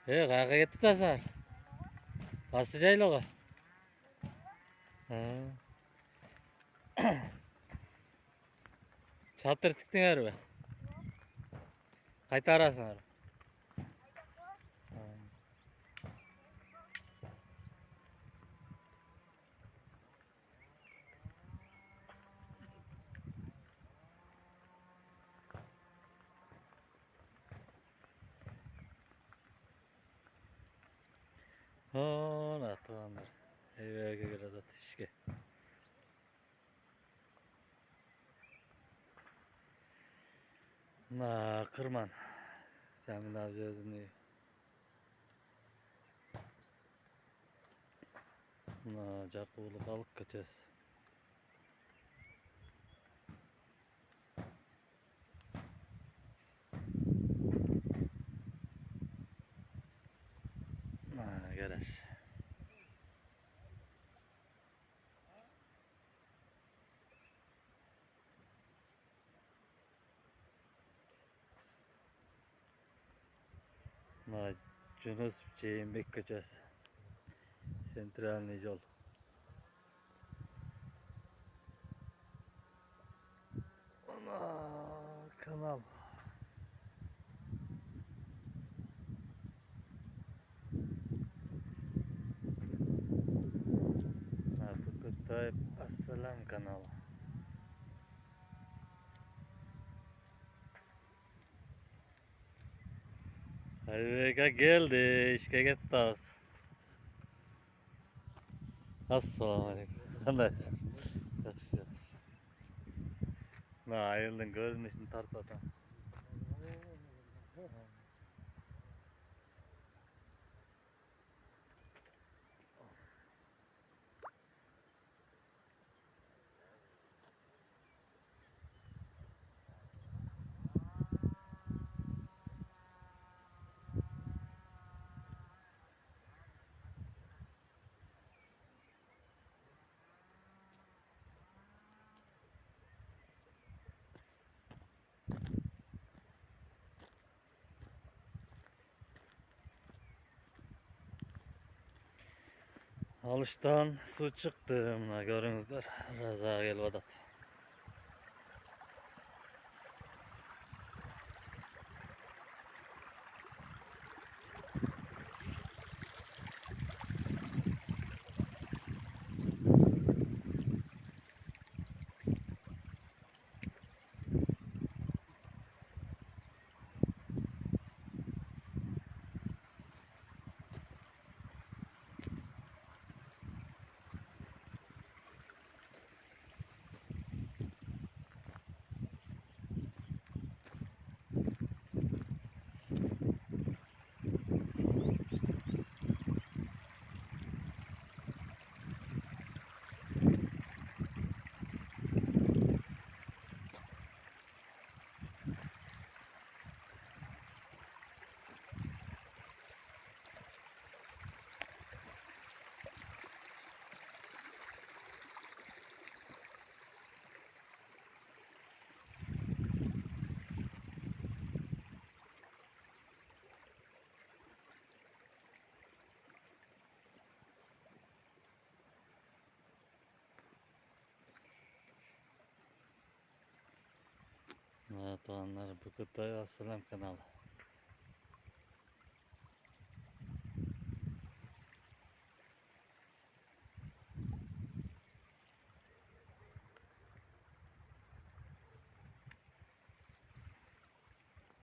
Kayga gitti tasar. Basıcayla o. Ha. Çatır tıktın harbi. Kayta arasın harbi. Ona tamamdır. Eve göre de tişke. Na kırman. Cemil abi özünü. Na cakulu balık kaçız. Na gerek. Na Cunus şeyin bek kaçız. Sentral Nijol. Ana kanal. Na Bukutay Aslan kanalı. Hadi geldi. İşe geç. Assalamu alaikum. Anlarsın. Yaxşı. Na ayıldın gözün tart atan. Alıştan su çıktı. Buna görünüzler. Raza gel vadat. Na doğanlar bu kadar Aslan kanalı.